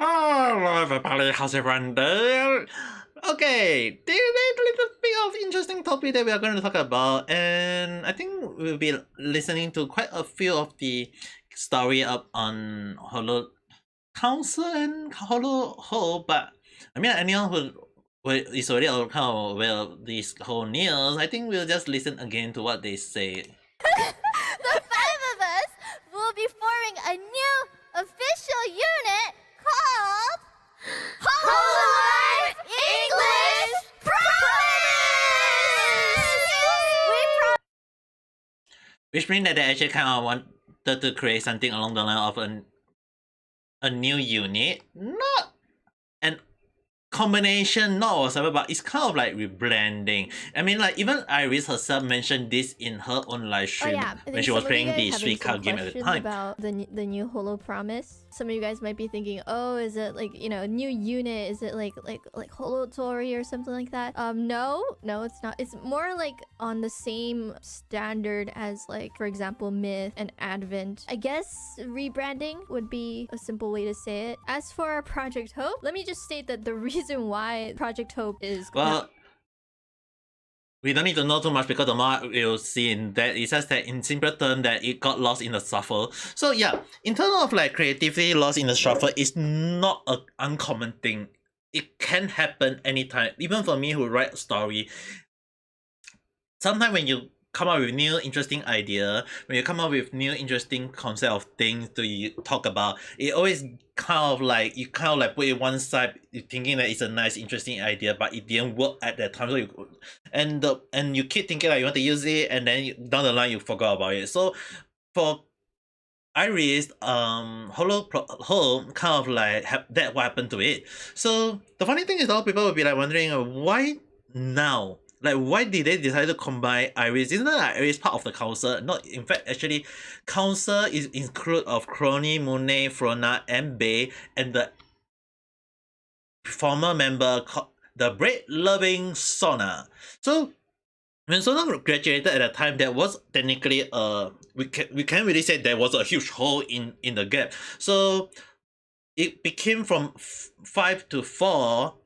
Hello everybody, how's everyone doing? Okay, there's a little bit of interesting topic that we are going to talk about, and I think we'll be listening to quite a few of the story up on Holo Council and Holo Hope, but I mean anyone who is already kind of aware of this whole news, I think we'll just listen again to what they say. The five of us will be forming a new official unit called Hololive English Promise! Which means that they actually kind of wanted to create something along the line of a new unit, not an combination, not whatsoever, but it's kind of like rebranding. I mean, like even Irys herself mentioned this in her own live stream when she was playing the street card game at the time. About the new Holo Promise. Some of you guys might be thinking, oh, is it like, you know, a new unit? Is it like Holotori or something like that? No, it's not. It's more like on the same standard as, like, for example, Myth and Advent. I guess rebranding would be a simple way to say it. As for Project Hope, let me just state that the reason why Project Hope is we don't need to know too much because the more we'll see in that, it says that in simple terms that it got lost in the shuffle. So yeah, in terms of like creativity lost in the shuffle is not an uncommon thing. It can happen anytime. Even for me who write a story, sometimes when you come up with new interesting idea, when you come up with new interesting concept of things to talk about, it always kind of like you kind of like put it one side, you thinking that it's a nice interesting idea, but it didn't work at that time. So you and you keep thinking like you want to use it, and then down the line you forgot about it. So for Irys, Holo kind of like that what happened to it. So the funny thing is, a lot of people will be like wondering why now. Like, why did they decide to combine Irys? Isn't that Irys part of the council? Not, in fact, actually, council is include of Crony, Monet, Frona, and Bay, and the former member, the bread-loving Sona. So, when Sona graduated at the time, there was technically we can't really say there was a huge hole in the gap. So, it became from 5 to 4.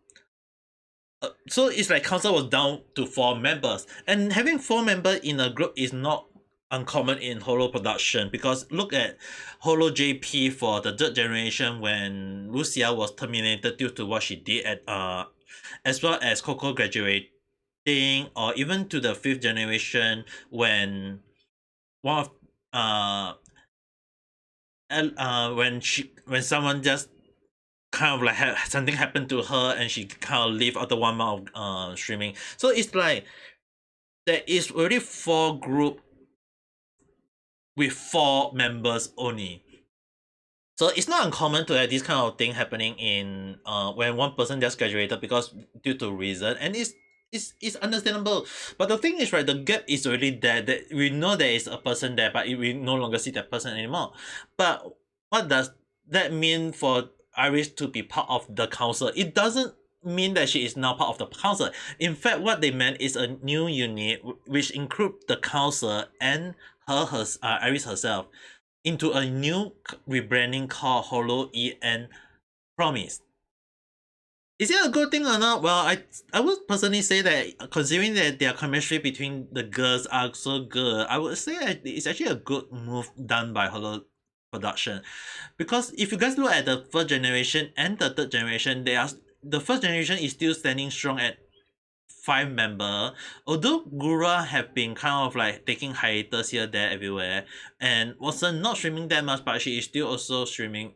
So it's like council was down to 4 members, and having 4 members in a group is not uncommon in Holo production, because look at Holo JP for the 3rd generation when Lucia was terminated due to what she did at as well as Coco graduating, or even to the 5th generation when one of when someone just kind of like something happened to her and she kind of leave after 1 month of streaming. So it's like there is already 4 group with 4 members only. So it's not uncommon to have this kind of thing happening in when one person just graduated because due to reason, and it's understandable. But the thing is, right, the gap is already there. That we know there is a person there, but we no longer see that person anymore. But what does that mean for Irys to be part of the council? It doesn't mean that she is now part of the council. In fact, what they meant is a new unit which include the council and Irys herself into a new rebranding called Hololive EN Promise. Is it a good thing or not? Well, I would personally say that considering that their chemistry between the girls are so good, I would say that it's actually a good move done by Holo Production. Because if you guys look at the 1st generation and the 3rd generation, the 1st generation is still standing strong at 5 member. Although Gura have been kind of like taking hiatus here, there, everywhere, and wasn't not streaming that much, but she is still also streaming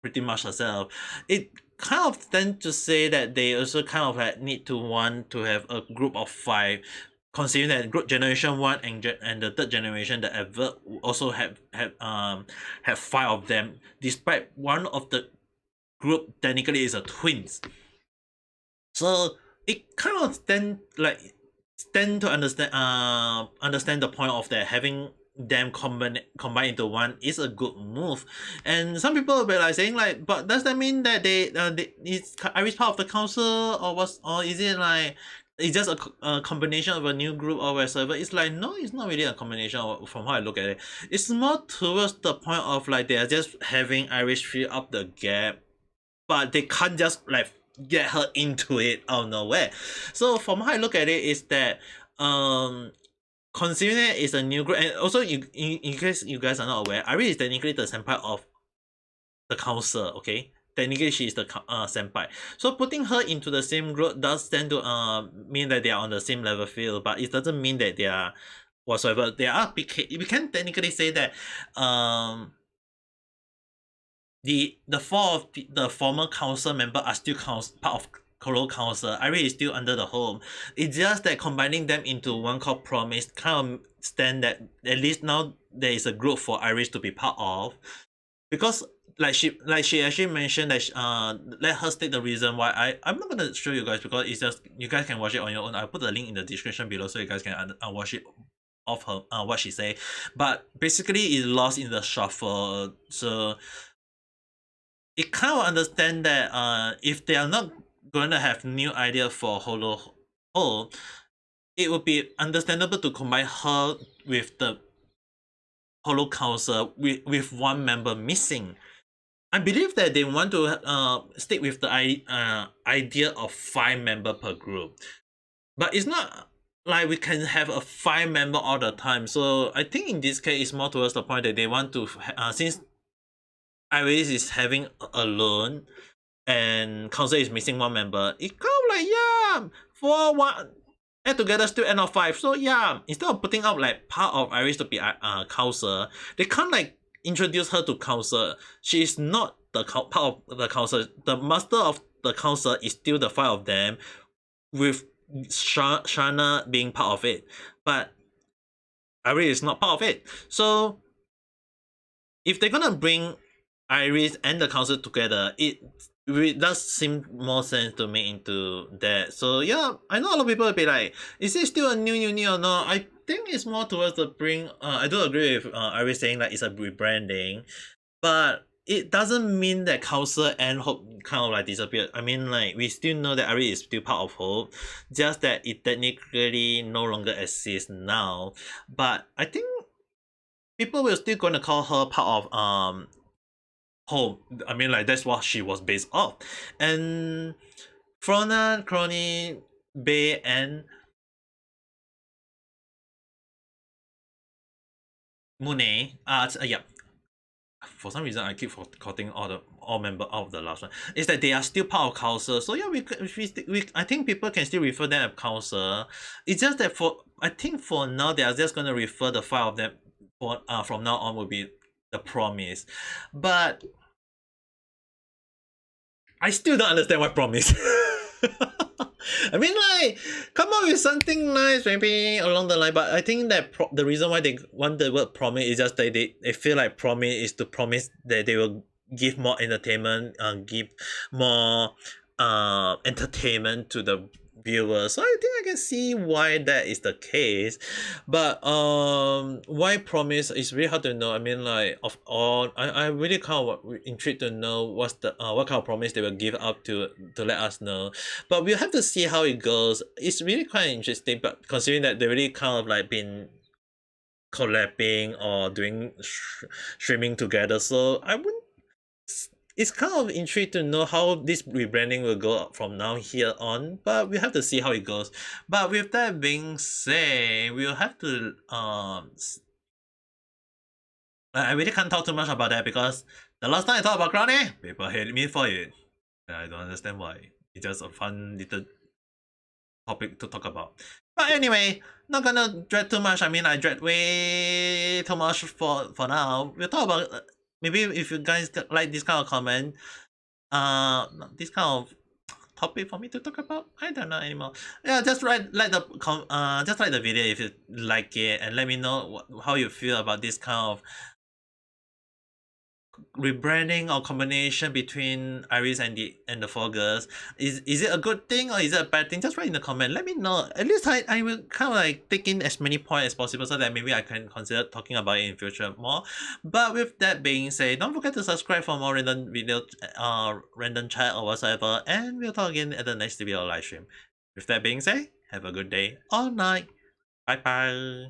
pretty much herself. It kind of tend to say that they also kind of like need to want to have a group of 5, considering that group generation 1 and the 3rd generation, the advert also have 5 of them, despite one of the group technically is a twins. So it kind of stand to understand the point of that having them combine into one is a good move. And some people will be like saying like, but does that mean that they is Irys part of the council, or is it like it's just a combination of a new group or whatever? It's like, no, it's not really a combination from how I look at it. It's more towards the point of like they are just having Irys fill up the gap but they can't just like get her into it out of nowhere. So from how I look at it is that considering it is a new group, and also in case you guys are not aware, Iris is technically the senpai of the council, okay? Technically she is the senpai. So putting her into the same group does tend to mean that they are on the same level field, but it doesn't mean that they are whatsoever. They are, we can technically say that the four of the former council member are still part of Colo Council. Iris is still under the home. It's just that combining them into one called Promise kind of stand that at least now there is a group for Iris to be part of. Because like she actually mentioned that let her state the reason why. I'm not gonna show you guys because it's just you guys can watch it on your own. I'll put the link in the description below so you guys can watch it of her what she say. But basically it's lost in the shuffle. So it kind of understand that if they are not going to have new idea for Holo, it would be understandable to combine her with the Holo Council with one member missing. I believe that they want to stick with the idea of 5 member per group, but it's not like we can have a 5 member all the time. So I think in this case it's more towards the point that they want to since Iris is having alone and council is missing one member, it kind of like yeah, 4 1 add together still end of 5. So yeah, instead of putting out like part of Iris to be council, they can't like introduce her to council. She is not the part of the council. The master of the council is still the 5 of them, with Shana being part of it, but Iris is not part of it. So if they're gonna bring Iris and the council together, it does seem more sense to me into that. So yeah, I know a lot of people will be like, is it still a new unit or not? I think it's more towards the bring. I do agree with Iris saying like it's a rebranding, but it doesn't mean that council and Hope kind of like disappeared. I mean, like we still know that Iris is still part of Hope, just that it technically no longer exists now. But I think people will still gonna call her part of Hope. I mean, like that's what she was based off. And Frona, Crony, Bay, and Mune. Yeah. For some reason, I keep forgetting all member of the last one. Is that they are still part of council. So yeah, we I think people can still refer them as council. It's just that I think for now they are just gonna refer the 5 of them for from now on will be the Promise. But I still don't understand why Promise. I mean, like, come up with something nice, maybe along the line. But I think that the reason why they want the word promise is just that they feel like promise is to promise that they will give more entertainment, give more entertainment to the viewers. So I think I can see why that is the case. But why promise is really hard to know. I mean, like, of all, I really kind of intrigued to know what's the what kind of promise they will give up to let us know. But we'll have to see how it goes. It's really quite interesting, but considering that they really kind of like been collabing or doing streaming together, so I wouldn't. It's kind of intrigued to know how this rebranding will go from now here on, but we'll have to see how it goes. But with that being said, we'll have to I really can't talk too much about that because the last time I talked about Crowny, people hate me for it. I don't understand why. It's just a fun little topic to talk about. But anyway, not gonna dread too much. I mean, I dread way too much for now. We'll talk about maybe if you guys like this kind of comment, this kind of topic for me to talk about. I don't know anymore. Yeah, just like the video if you like it, and let me know how you feel about this kind of rebranding or combination between Iris and the 4 girls. Is it a good thing or is it a bad thing? Just write in the comment. Let me know. At least I will kind of like take in as many points as possible so that maybe I can consider talking about it in future more. But with that being said, don't forget to subscribe for more random video, random chat or whatsoever, and we'll talk again at the next video or live stream. With that being said, have a good day or night. Bye bye.